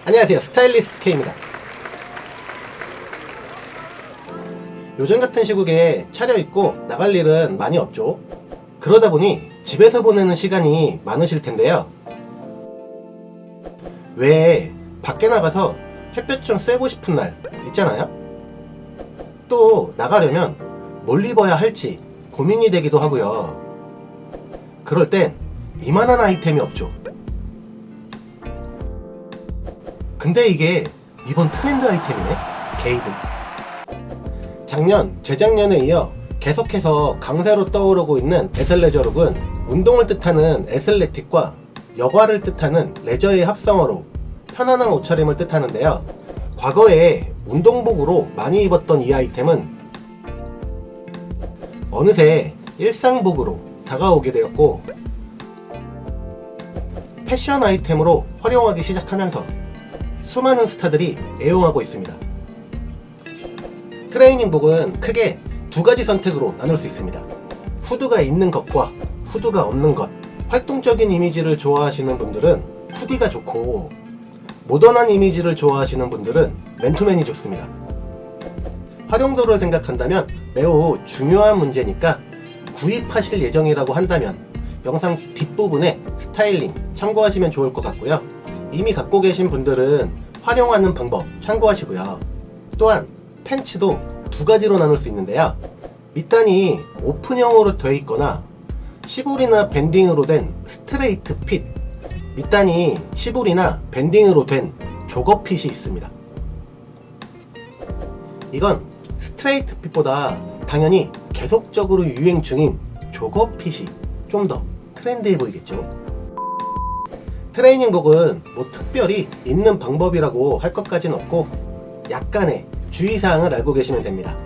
안녕하세요, 스타일리스트 K입니다. 요즘 같은 시국에 차려입고 나갈 일은 많이 없죠. 그러다 보니 집에서 보내는 시간이 많으실 텐데요. 왜 밖에 나가서 햇볕 좀 쐬고 싶은 날 있잖아요. 또 나가려면 뭘 입어야 할지 고민이 되기도 하고요. 그럴 땐 이만한 아이템이 없죠. 근데 이게 이번 트렌드 아이템이네? 게이드. 작년, 재작년에 이어 계속해서 강세로 떠오르고 있는 애슬레저룩은 운동을 뜻하는 애슬레틱과 여과를 뜻하는 레저의 합성어로 편안한 옷차림을 뜻하는데요. 과거에 운동복으로 많이 입었던 이 아이템은 어느새 일상복으로 다가오게 되었고 패션 아이템으로 활용하기 시작하면서 수많은 스타들이 애용하고 있습니다. 트레이닝복은 크게 두 가지 선택으로 나눌 수 있습니다. 후드가 있는 것과 후드가 없는 것. 활동적인 이미지를 좋아하시는 분들은 후디가 좋고, 모던한 이미지를 좋아하시는 분들은 맨투맨이 좋습니다. 활용도를 생각한다면 매우 중요한 문제니까 구입하실 예정이라고 한다면 영상 뒷부분에 스타일링 참고하시면 좋을 것 같고요. 이미 갖고 계신 분들은 활용하는 방법 참고하시고요. 또한 팬츠도 두 가지로 나눌 수 있는데요. 밑단이 오픈형으로 되어 있거나 시볼이나 밴딩으로 된 스트레이트 핏, 밑단이 시볼이나 밴딩으로 된 조거 핏이 있습니다. 이건 스트레이트 핏보다 당연히 계속적으로 유행 중인 조거 핏이 좀 더 트렌드해 보이겠죠. 트레이닝복은 뭐 특별히 입는 방법이라고 할 것까진 없고 약간의 주의사항을 알고 계시면 됩니다.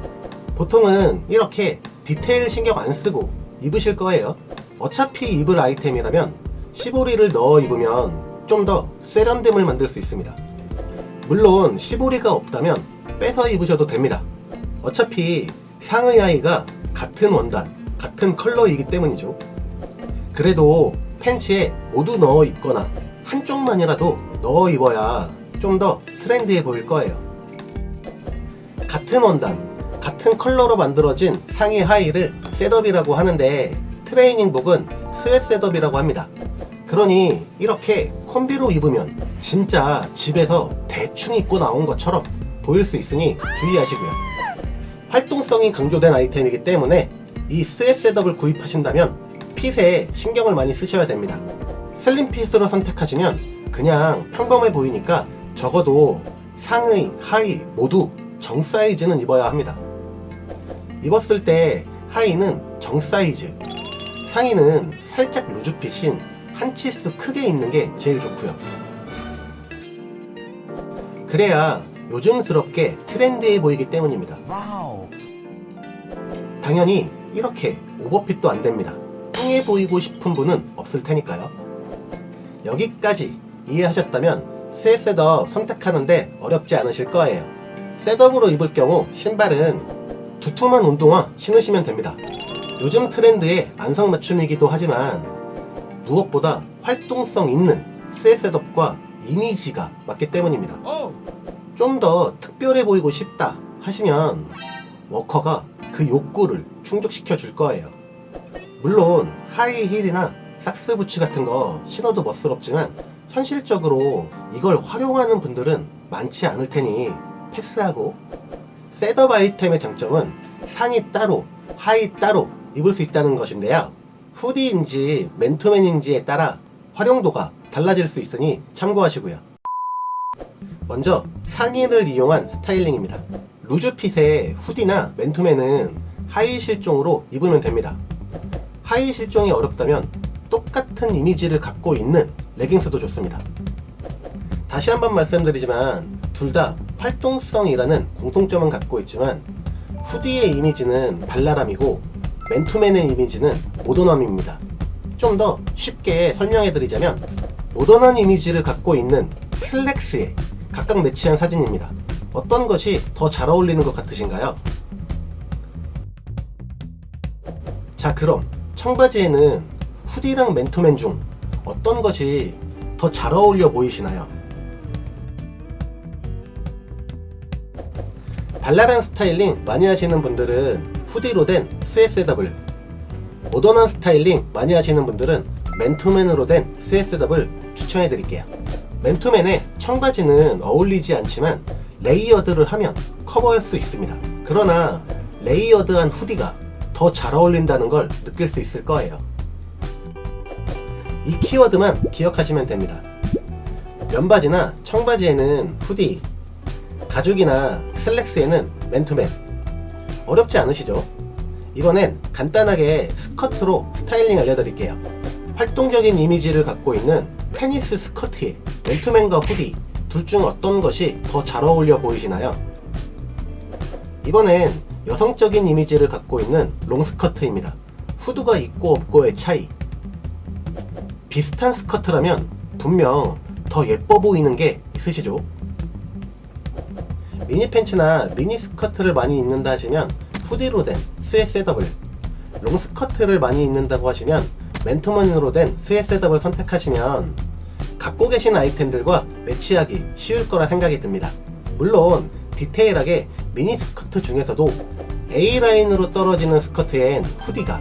보통은 이렇게 디테일 신경 안 쓰고 입으실 거예요. 어차피 입을 아이템이라면 시보리를 넣어 입으면 좀 더 세련됨을 만들 수 있습니다. 물론 시보리가 없다면 빼서 입으셔도 됩니다. 어차피 상의 하의가 같은 원단, 같은 컬러이기 때문이죠. 그래도 팬츠에 모두 넣어 입거나 한쪽만이라도 넣어 입어야 좀 더 트렌디해 보일 거예요. 같은 원단, 같은 컬러로 만들어진 상의 하의를 셋업이라고 하는데 트레이닝복은 스웨트 셋업이라고 합니다. 그러니 이렇게 콤비로 입으면 진짜 집에서 대충 입고 나온 것처럼 보일 수 있으니 주의하시고요. 활동성이 강조된 아이템이기 때문에 이 스웨트 셋업을 구입하신다면 핏에 신경을 많이 쓰셔야 됩니다. 슬림 핏으로 선택하시면 그냥 평범해 보이니까 적어도 상의, 하의 모두 정 사이즈는 입어야 합니다. 입었을 때 하의는 정 사이즈, 상의는 살짝 루즈 핏인 한 치수 크게 입는 게 제일 좋고요. 그래야 요즘스럽게 트렌디해 보이기 때문입니다. 당연히 이렇게 오버핏도 안 됩니다. 뚱해 보이고 싶은 분은 없을 테니까요. 여기까지 이해하셨다면 새 셋업 선택하는데 어렵지 않으실 거예요. 셋업으로 입을 경우 신발은 두툼한 운동화 신으시면 됩니다. 요즘 트렌드의 안성맞춤이기도 하지만 무엇보다 활동성 있는 새 셋업과 이미지가 맞기 때문입니다. 좀 더 특별해 보이고 싶다 하시면 워커가 그 욕구를 충족시켜 줄 거예요. 물론 하이 힐이나 삭스 부츠 같은 거 신어도 멋스럽지만 현실적으로 이걸 활용하는 분들은 많지 않을 테니 패스하고, 셋업 아이템의 장점은 상의 따로, 하의 따로 입을 수 있다는 것인데요. 후디인지 맨투맨인지에 따라 활용도가 달라질 수 있으니 참고하시고요. 먼저 상의를 이용한 스타일링입니다. 루즈핏의 후디나 맨투맨은 하의 실종으로 입으면 됩니다. 하의 실종이 어렵다면 똑같은 이미지를 갖고 있는 레깅스도 좋습니다. 다시 한번 말씀드리지만 둘 다 활동성이라는 공통점은 갖고 있지만 후디의 이미지는 발랄함이고 맨투맨의 이미지는 모던함입니다. 좀 더 쉽게 설명해드리자면 모던한 이미지를 갖고 있는 슬랙스에 각각 매치한 사진입니다. 어떤 것이 더 잘 어울리는 것 같으신가요? 자, 그럼 청바지에는 후디랑 맨투맨 중 어떤 것이 더 잘 어울려 보이시나요? 발랄한 스타일링 많이 하시는 분들은 후디로 된 스웨스더블, 모던한 스타일링 많이 하시는 분들은 맨투맨으로 된 스웨스더블 추천해 드릴게요. 맨투맨에 청바지는 어울리지 않지만 레이어드를 하면 커버할 수 있습니다. 그러나 레이어드한 후디가 더 잘 어울린다는 걸 느낄 수 있을 거예요. 이 키워드만 기억하시면 됩니다. 면바지나 청바지에는 후디, 가죽이나 슬랙스에는 맨투맨. 어렵지 않으시죠? 이번엔 간단하게 스커트로 스타일링 알려드릴게요. 활동적인 이미지를 갖고 있는 테니스 스커트에 맨투맨과 후디 둘 중 어떤 것이 더 잘 어울려 보이시나요? 이번엔 여성적인 이미지를 갖고 있는 롱스커트입니다. 후드가 있고 없고의 차이. 비슷한 스커트라면 분명 더 예뻐 보이는 게 있으시죠? 미니 팬츠나 미니 스커트를 많이 입는다 하시면 후디로 된 스웨스더블, 롱스커트를 많이 입는다고 하시면 맨투맨으로 된 스웨스더블 선택하시면 갖고 계신 아이템들과 매치하기 쉬울 거라 생각이 듭니다. 물론 디테일하게 미니 스커트 중에서도 A라인으로 떨어지는 스커트엔 후디가,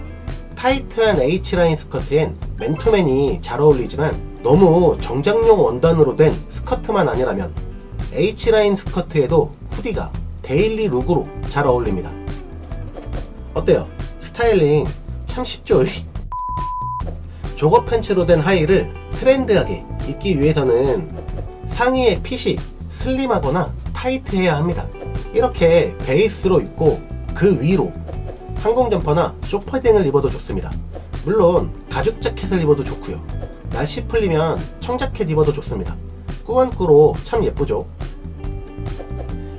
타이트한 H라인 스커트엔 맨투맨이 잘 어울리지만 너무 정장용 원단으로 된 스커트만 아니라면 H라인 스커트에도 후디가 데일리 룩으로 잘 어울립니다. 어때요? 스타일링 참 쉽죠? 조거 팬츠로 된 하의를 트렌드하게 입기 위해서는 상의의 핏이 슬림하거나 타이트해야 합니다. 이렇게 베이스로 입고 그 위로 항공 점퍼나 쇼퍼딩을 입어도 좋습니다. 물론 가죽 자켓을 입어도 좋고요. 날씨 풀리면 청자켓 입어도 좋습니다. 꾸안꾸로 참 예쁘죠?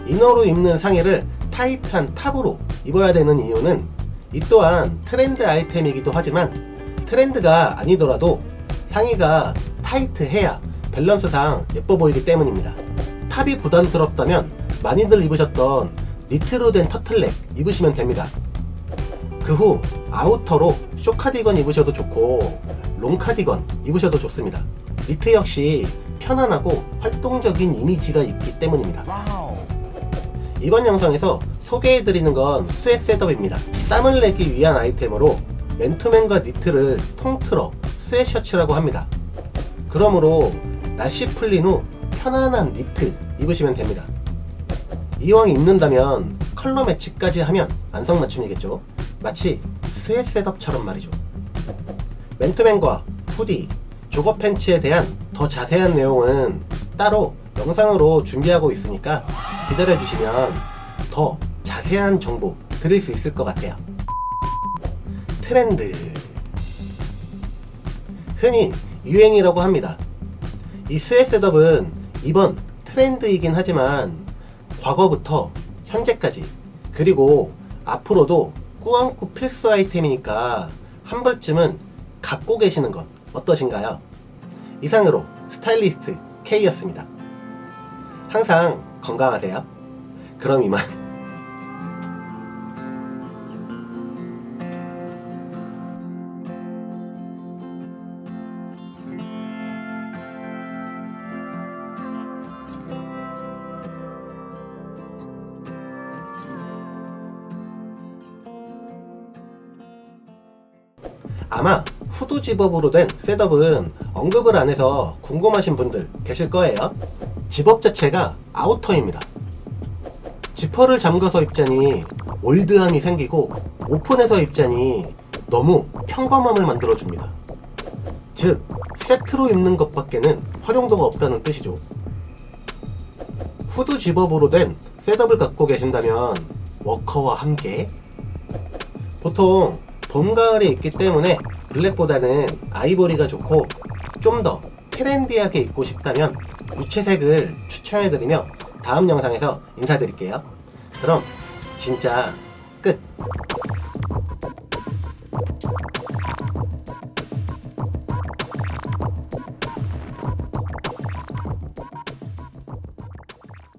이너로 입는 상의를 타이트한 탑으로 입어야 되는 이유는 이 또한 트렌드 아이템이기도 하지만 트렌드가 아니더라도 상의가 타이트해야 밸런스상 예뻐 보이기 때문입니다. 탑이 부담스럽다면 많이들 입으셨던 니트로 된 터틀넥 입으시면 됩니다. 그 후 아우터로 쇼카디건 입으셔도 좋고 롱카디건 입으셔도 좋습니다. 니트 역시 편안하고 활동적인 이미지가 있기 때문입니다. 이번 영상에서 소개해드리는 건 스웨셋업입니다. 땀을 내기 위한 아이템으로 맨투맨과 니트를 통틀어 스웨셔츠라고 합니다. 그러므로 날씨 풀린 후 편안한 니트 입으시면 됩니다. 이왕 입는다면 컬러 매치까지 하면 안성맞춤이겠죠. 마치 스웨셋업처럼 말이죠. 맨투맨과 후디, 조거 팬츠에 대한 더 자세한 내용은 따로 영상으로 준비하고 있으니까 기다려주시면 더 자세한 정보 드릴 수 있을 것 같아요. 트렌드, 흔히 유행이라고 합니다. 이 스웨셋업은 이번 트렌드이긴 하지만 과거부터 현재까지 그리고 앞으로도 꾸안꾸 필수 아이템이니까 한 번쯤은 갖고 계시는 건 어떠신가요? 이상으로 스타일리스트 K였습니다. 항상 건강하세요. 그럼 이만. 아마 후드 집업으로 된 셋업은 언급을 안 해서 궁금하신 분들 계실 거예요. 집업 자체가 아우터입니다. 지퍼를 잠가서 입자니 올드함이 생기고 오픈해서 입자니 너무 평범함을 만들어줍니다. 즉 세트로 입는 것밖에는 활용도가 없다는 뜻이죠. 후드 집업으로 된 셋업을 갖고 계신다면 워커와 함께 보통 봄, 가을에 입기 때문에 블랙보다는 아이보리가 좋고 좀 더 트렌디하게 입고 싶다면 무채색을 추천해드리며 다음 영상에서 인사드릴게요. 그럼 진짜 끝!